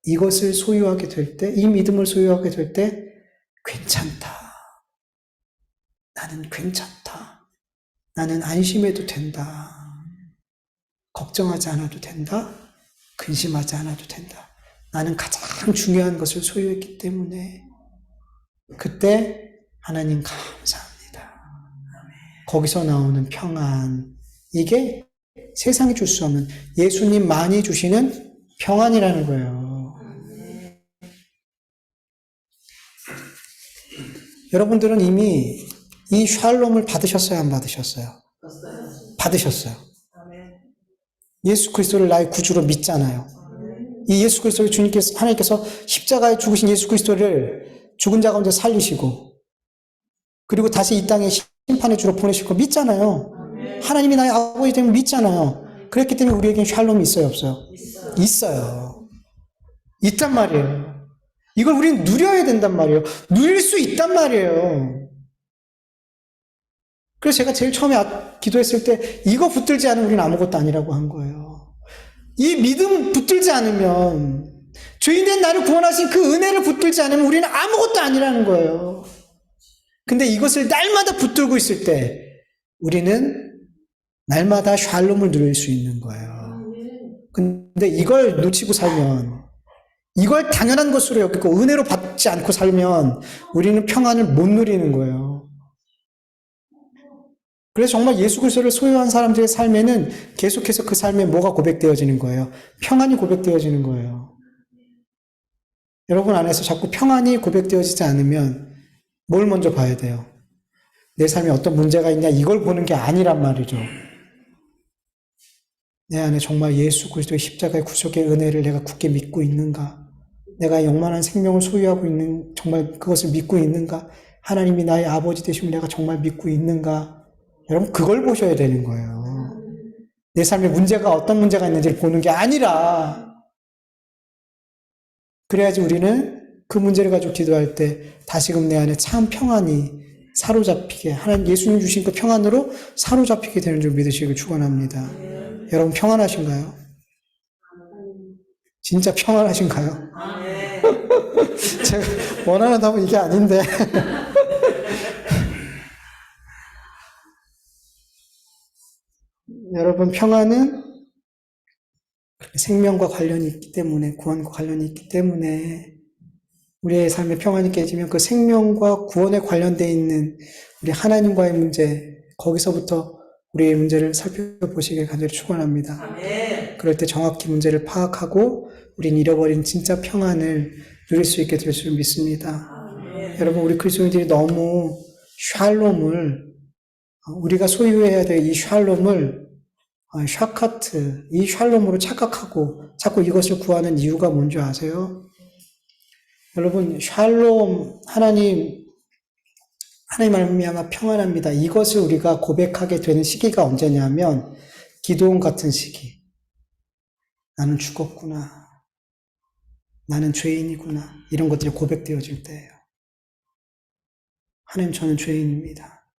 이것을 소유하게 될 때, 이 믿음을 소유하게 될 때 괜찮다. 나는 괜찮다. 나는 안심해도 된다. 걱정하지 않아도 된다. 근심하지 않아도 된다. 나는 가장 중요한 것을 소유했기 때문에 그때 하나님 감사합니다. 거기서 나오는 평안, 이게 세상이 줄 수 없는 예수님만이 주시는 평안이라는 거예요. 여러분들은 이미 이 샬롬을 받으셨어요, 안 받으셨어요? 받으셨어요. 예수 그리스도를 나의 구주로 믿잖아요. 이 예수 그리스도를 주님께서, 하나님께서 십자가에 죽으신 예수 그리스도를 죽은 자 가운데 살리시고 그리고 다시 이 땅에 심판의 주로 보내실 거 믿잖아요. 하나님이 나의 아버지 되면 믿잖아요. 그랬기 때문에 우리에겐 샬롬이 있어요, 없어요? 있어요. 있단 말이에요. 이걸 우리는 누려야 된단 말이에요. 누릴 수 있단 말이에요. 그래서 제가 제일 처음에 기도했을 때 이거 붙들지 않으면 우리는 아무것도 아니라고 한 거예요. 이 믿음 붙들지 않으면, 죄인된 나를 구원하신 그 은혜를 붙들지 않으면 우리는 아무것도 아니라는 거예요. 근데 이것을 날마다 붙들고 있을 때 우리는 날마다 샬롬을 누릴 수 있는 거예요. 근데 이걸 놓치고 살면, 이걸 당연한 것으로 여기고 은혜로 받지 않고 살면 우리는 평안을 못 누리는 거예요. 그래서 정말 예수 그리스도를 소유한 사람들의 삶에는 계속해서 그 삶에 뭐가 고백되어지는 거예요? 평안이 고백되어지는 거예요. 여러분 안에서 자꾸 평안이 고백되어지지 않으면 뭘 먼저 봐야 돼요? 내 삶에 어떤 문제가 있냐, 이걸 보는 게 아니란 말이죠. 내 안에 정말 예수 그리스도의 십자가의 구속의 은혜를 내가 굳게 믿고 있는가? 내가 영원한 생명을 소유하고 있는, 정말 그것을 믿고 있는가? 하나님이 나의 아버지 되심을 내가 정말 믿고 있는가? 여러분, 그걸 보셔야 되는 거예요. 내 삶에 문제가, 어떤 문제가 있는지를 보는 게 아니라, 그래야지 우리는 그 문제를 가지고 기도할 때 다시금 내 안에 참 평안이 사로잡히게, 하나님 예수님 주신 그 평안으로 사로잡히게 되는 줄 믿으시길 축원합니다. 여러분 평안하신가요? 진짜 평안하신가요? 제가 원하는 답은 이게 아닌데 여러분, 평안은 생명과 관련이 있기 때문에, 구원과 관련이 있기 때문에, 우리의 삶의 평안이 깨지면 그 생명과 구원에 관련되어 있는 우리 하나님과의 문제, 거기서부터 우리의 문제를 살펴보시길 간절히 축원합니다. 그럴 때 정확히 문제를 파악하고 우린 잃어버린 진짜 평안을 누릴 수 있게 될 줄 믿습니다. 여러분, 우리 그리스도인들이 너무 샬롬을, 우리가 소유해야 될 이 샬롬을 샤카트, 이 샬롬으로 착각하고 자꾸 이것을 구하는 이유가 뭔지 아세요? 여러분, 샬롬, 하나님 말미암아 평안합니다. 이것을 우리가 고백하게 되는 시기가 언제냐면 기도원 같은 시기. 나는 죽었구나. 나는 죄인이구나. 이런 것들이 고백되어질 때예요. 하나님, 저는 죄인입니다.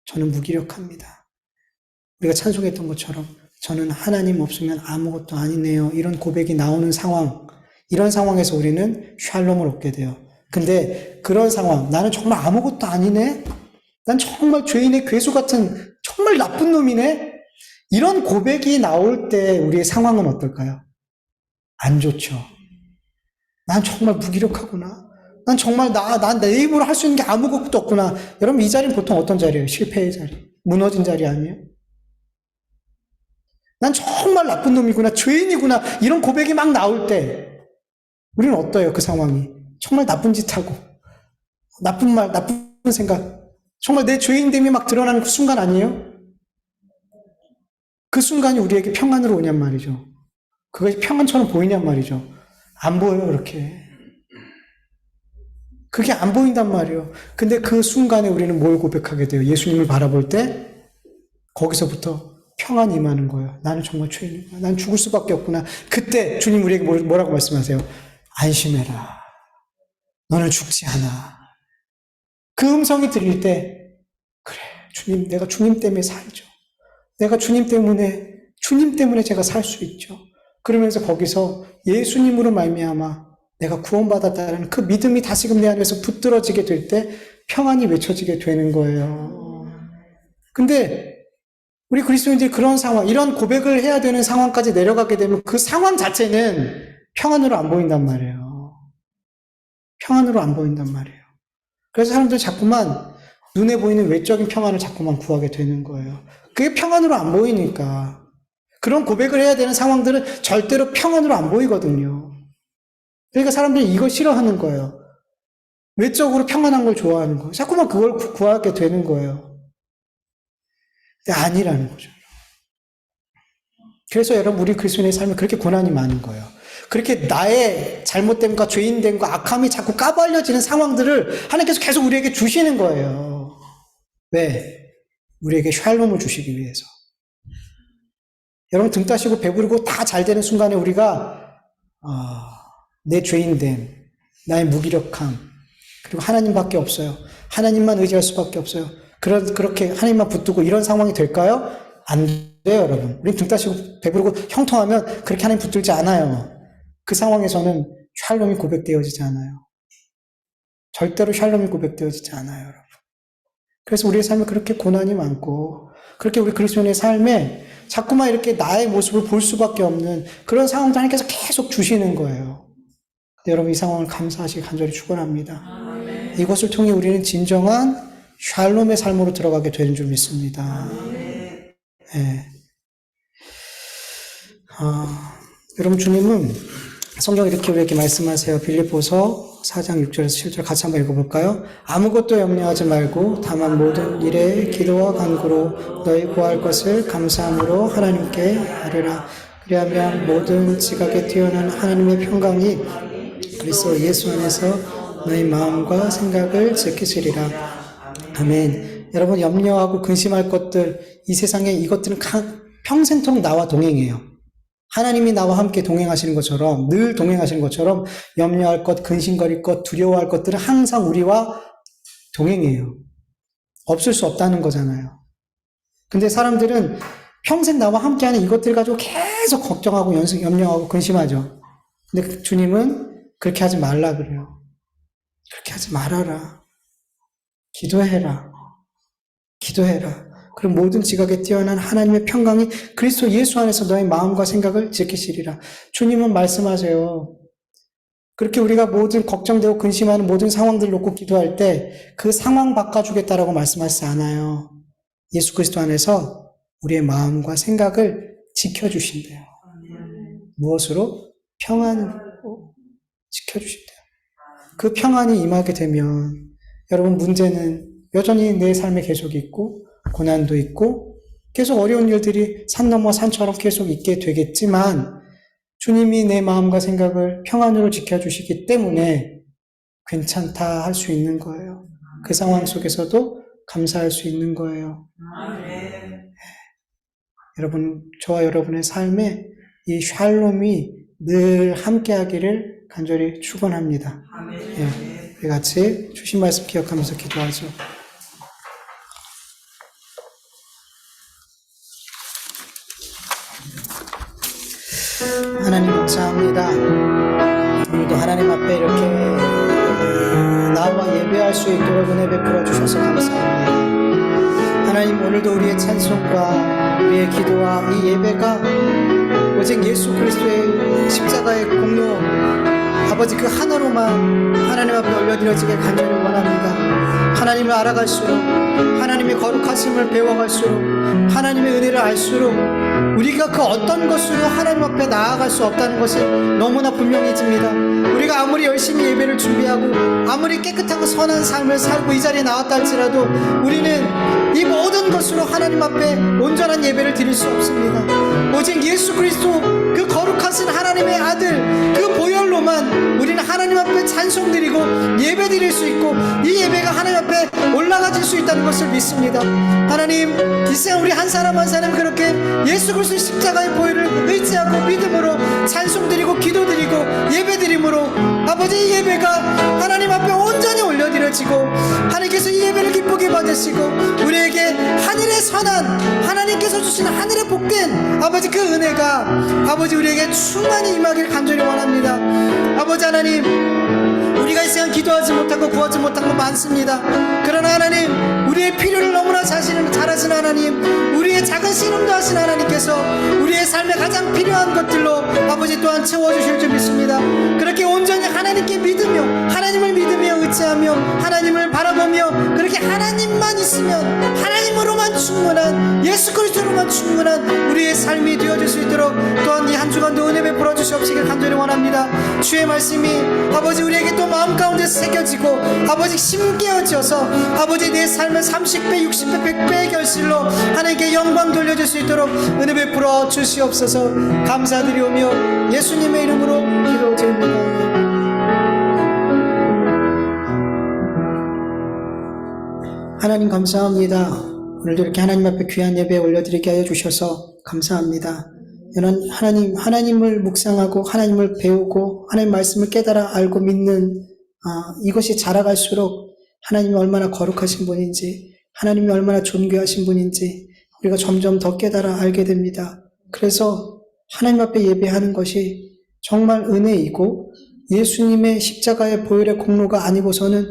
저는 무기력합니다. 우리가 찬송했던 것처럼 저는 하나님 없으면 아무것도 아니네요. 이런 고백이 나오는 상황, 이런 상황에서 우리는 샬롬을 얻게 돼요. 근데 그런 상황, 나는 정말 아무것도 아니네? 난 정말 죄인의 괴수 같은 정말 나쁜 놈이네? 이런 고백이 나올 때 우리의 상황은 어떨까요? 안 좋죠. 난 정말 무기력하구나. 난 정말 난 내 입으로 할 수 있는 게 아무것도 없구나. 여러분, 이 자리는 보통 어떤 자리예요? 실패의 자리. 무너진 자리 아니에요? 난 정말 나쁜 놈이구나. 죄인이구나. 이런 고백이 막 나올 때 우리는 어때요? 그 상황이. 정말 나쁜 짓 하고 나쁜 말, 나쁜 생각, 정말 내 죄인됨이 막 드러나는 그 순간 아니에요? 그 순간이 우리에게 평안으로 오냔 말이죠. 그것이 평안처럼 보이냔 말이죠. 안 보여요, 그렇게. 그게 안 보인단 말이에요. 근데 그 순간에 우리는 뭘 고백하게 돼요? 예수님을 바라볼 때 거기서부터 평안이 임하는 거예요. 나는 정말 죄인이구나. 난 죽을 수밖에 없구나. 그때 주님 우리에게 뭐라고 말씀하세요? 안심해라. 너는 죽지 않아. 그 음성이 들릴 때, 그래, 주님, 내가 주님 때문에 살죠. 내가 주님 때문에 제가 살 수 있죠. 그러면서 거기서 예수님으로 말미암아 내가 구원받았다는 그 믿음이 다시금 내 안에서 붙들어지게 될 때 평안이 외쳐지게 되는 거예요. 근데 우리 그리스도인들이 그런 상황, 이런 고백을 해야 되는 상황까지 내려가게 되면 그 상황 자체는 평안으로 안 보인단 말이에요. 평안으로 안 보인단 말이에요. 그래서 사람들은 자꾸만 눈에 보이는 외적인 평안을 자꾸만 구하게 되는 거예요. 그게 평안으로 안 보이니까. 그런 고백을 해야 되는 상황들은 절대로 평안으로 안 보이거든요. 그러니까 사람들이 이걸 싫어하는 거예요. 외적으로 평안한 걸 좋아하는 거예요. 자꾸만 그걸 구하게 되는 거예요. 근데 아니라는 거죠. 그래서 여러분, 우리 그리스도인의 삶에 그렇게 고난이 많은 거예요. 그렇게 나의 잘못됨과 죄인됨과 악함이 자꾸 까발려지는 상황들을 하나님께서 계속 우리에게 주시는 거예요. 왜? 우리에게 샬롬을 주시기 위해서. 여러분, 등 따시고 배부르고 다 잘 되는 순간에 우리가 내 죄인됨, 나의 무기력함, 그리고 하나님밖에 없어요. 하나님만 의지할 수밖에 없어요. 그렇게 하나님만 붙들고 이런 상황이 될까요? 안 돼요, 여러분. 우리 등 따시고 배부르고 형통하면 그렇게 하나님 붙들지 않아요. 그 상황에서는 샬롬이 고백되어지지 않아요. 절대로 샬롬이 고백되어지지 않아요, 여러분. 그래서 우리의 삶에 그렇게 고난이 많고, 그렇게 우리 그리스도인의 삶에 자꾸만 이렇게 나의 모습을 볼 수밖에 없는 그런 상황도 하나님께서 계속 주시는 거예요. 여러분, 이 상황을 감사하시기 간절히 축원합니다. 이것을 통해 우리는 진정한 샬롬의 삶으로 들어가게 되는 줄 믿습니다. 네. 여러분, 주님은 성경 이렇게 우리에게 말씀하세요. 빌립보서 4장 6절에서 7절 같이 한번 읽어볼까요? 아무것도 염려하지 말고 다만 모든 일에 기도와 간구로 너희 구할 것을 감사함으로 하나님께 아뢰라. 그리하면 모든 지각에 뛰어난 하나님의 평강이 그리스도 예수 안에서 너희 마음과 생각을 지키시리라. 아멘. 여러분, 염려하고 근심할 것들, 이 세상에 이것들은 평생토록 나와 동행해요. 하나님이 나와 함께 동행하시는 것처럼, 늘 동행하시는 것처럼 염려할 것, 근심거릴 것, 두려워할 것들은 항상 우리와 동행해요. 없을 수 없다는 거잖아요. 근데 사람들은 평생 나와 함께하는 이것들 가지고 계속 걱정하고 염려하고 근심하죠. 근데 주님은 그렇게 하지 말라 그래요. 그렇게 하지 말아라. 기도해라. 그럼 모든 지각에 뛰어난 하나님의 평강이 그리스도 예수 안에서 너의 마음과 생각을 지키시리라. 주님은 말씀하세요. 그렇게 우리가 모든 걱정되고 근심하는 모든 상황들을 놓고 기도할 때 그 상황 바꿔주겠다라고 말씀하시지 않아요. 예수 그리스도 안에서 우리의 마음과 생각을 지켜주신대요. 무엇으로? 평안으로 지켜주신대요. 그 평안이 임하게 되면 여러분, 문제는 여전히 내 삶에 계속 있고 고난도 있고 계속 어려운 일들이 산 넘어 산처럼 계속 있게 되겠지만 주님이 내 마음과 생각을 평안으로 지켜주시기 때문에 괜찮다 할 수 있는 거예요. 그 상황 속에서도 감사할 수 있는 거예요. 아멘. 여러분, 저와 여러분의 삶에 이 샬롬이 늘 함께하기를 간절히 축원합니다. 아멘. 예, 우리 같이 주신 말씀 기억하면서 기도하죠. 하나님 감사합니다. 오늘도 하나님 앞에 이렇게 나와 예배할 수 있도록 은혜 베풀어 주셔서 감사합니다. 하나님, 오늘도 우리의 찬송과 우리의 기도와 이 예배가 오직 예수 그리스도의 십자가의 공로 아버지 그 하나로만 하나님 앞에 올려드려지게 간절히 원합니다. 하나님을 알아갈수록, 하나님의 거룩하심을 배워갈수록, 하나님의 은혜를 알수록 우리가 그 어떤 것으로 하나님 앞에 나아갈 수 없다는 것이 너무나 분명해집니다. 우리가 아무리 열심히 예배를 준비하고 아무리 깨끗하고 선한 삶을 살고 이 자리에 나왔다 할지라도 우리는 이 모든 것으로 하나님 앞에 온전한 예배를 드릴 수 없습니다. 오직 예수 그리스도 그 거룩하신 하나님의 아들 그 보혈로만 우리는 하나님 앞에 찬송드리고 예배드릴 수 있고 이 예배가 하나님 앞에 올라가질 수 있다는 것을 믿습니다. 하나님, 이 세상 우리 한 사람 한 사람 그렇게 예수 그리스도의 십자가의 보혈을 의지하고 믿음으로 찬송드리고 기도드리고 예배드림으로 아버지 이 예배가 하나님 앞에 온전히 올려드려지고 하나님께서 이 예배를 기쁘게 받으시고 우리에게 하늘의 선한 하나님께서 주신 하늘의 복된 아버지 그 은혜가 아버지 우리에게 충만히 임하길 간절히 원합니다. 아버지 하나님, 우리가 이 시간 기도하지 못하고 구하지 못한 거 많습니다. 그러나 하나님, 우리의 필요를 너무나 잘 아시는 하나님, 우리의 작은 신음도 하신 하나님께서 우리의 삶에 가장 필요한 것들로 아버지 또한 채워주실 줄 믿습니다. 그렇게 온전히 하나님께 믿으며 하나님을 믿으며 의지하며 하나님을 바라보며 그렇게 하나님만 있으면 하나님으로만 충분한 예수 그리스도로만 충분한 우리의 삶이 되어질 수 있도록 또한 이 한 주간도 은혜 베풀어 주시옵시길 간절히 원합니다. 주의 말씀이 아버지 우리에게 또 마음 가운데 새겨지고 아버지 심겨져서 아버지 내 삶을 30배 60배 100배의 결실로 하나님께 영광 돌려줄 수 있도록 은혜 베풀어 주시옵소서. 감사드리오며 예수님의 이름으로 기도드립니다. 하나님 감사합니다. 오늘도 이렇게 하나님 앞에 귀한 예배 올려드리게 하여 주셔서 감사합니다. 하나님을 묵상하고 하나님을 배우고 하나님 말씀을 깨달아 알고 믿는 이것이 자라갈수록 하나님이 얼마나 거룩하신 분인지 하나님이 얼마나 존귀하신 분인지 우리가 점점 더 깨달아 알게 됩니다. 그래서 하나님 앞에 예배하는 것이 정말 은혜이고 예수님의 십자가의 보혈의 공로가 아니고서는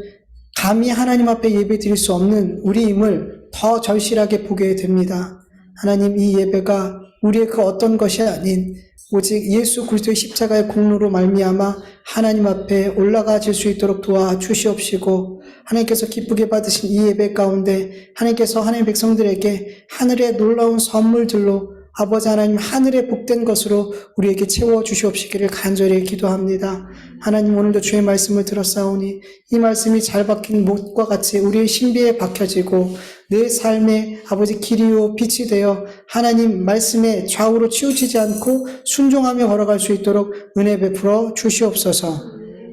감히 하나님 앞에 예배 드릴 수 없는 우리임을 더 절실하게 보게 됩니다. 하나님, 이 예배가 우리의 그 어떤 것이 아닌 오직 예수 그리스도의 십자가의 공로로 말미암아 하나님 앞에 올라가질 수 있도록 도와주시옵시고 하나님께서 기쁘게 받으신 이 예배 가운데 하나님께서 하나님 백성들에게 하늘의 놀라운 선물들로 아버지 하나님 하늘의 복된 것으로 우리에게 채워주시옵시기를 간절히 기도합니다. 하나님, 오늘도 주의 말씀을 들었사오니 이 말씀이 잘 박힌 못과 같이 우리의 신비에 박혀지고 내 삶에 아버지 길이요 빛이 되어 하나님 말씀에 좌우로 치우치지 않고 순종하며 걸어갈 수 있도록 은혜 베풀어 주시옵소서.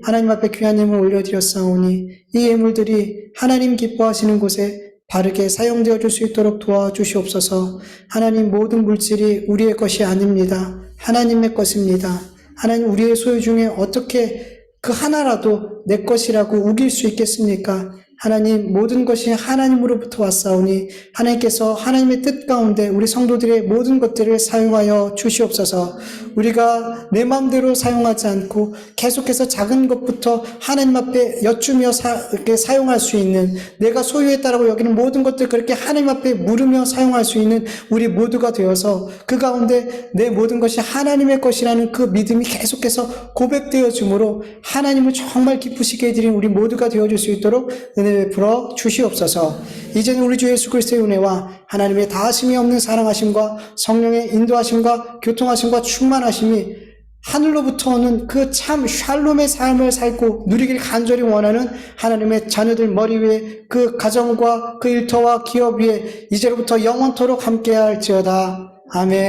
하나님 앞에 귀한 예물 올려드렸사오니 이 예물들이 하나님 기뻐하시는 곳에 바르게 사용되어 줄 수 있도록 도와주시옵소서. 하나님, 모든 물질이 우리의 것이 아닙니다. 하나님의 것입니다. 하나님, 우리의 소유 중에 어떻게 그 하나라도 내 것이라고 우길 수 있겠습니까? 하나님, 모든 것이 하나님으로부터 왔사오니 하나님께서 하나님의 뜻 가운데 우리 성도들의 모든 것들을 사용하여 주시옵소서. 우리가 내 마음대로 사용하지 않고 계속해서 작은 것부터 하나님 앞에 여쭈며 사용할 수 있는, 내가 소유했다라고 여기는 모든 것들 그렇게 하나님 앞에 물으며 사용할 수 있는 우리 모두가 되어서 그 가운데 내 모든 것이 하나님의 것이라는 그 믿음이 계속해서 고백되어 주므로 하나님을 정말 기쁘시게 해드린 우리 모두가 되어줄 수 있도록 은혜 베풀어 주시옵소서. 이제는 우리 주 예수 그리스도의 은혜와 하나님의 다하심이 없는 사랑하심과 성령의 인도하심과 교통하심과 충만하심이 하늘로부터 오는 그 참 샬롬의 삶을 살고 누리길 간절히 원하는 하나님의 자녀들 머리 위에 그 가정과 그 일터와 기업 위에 이제로부터 영원토록 함께할지어다. 아멘.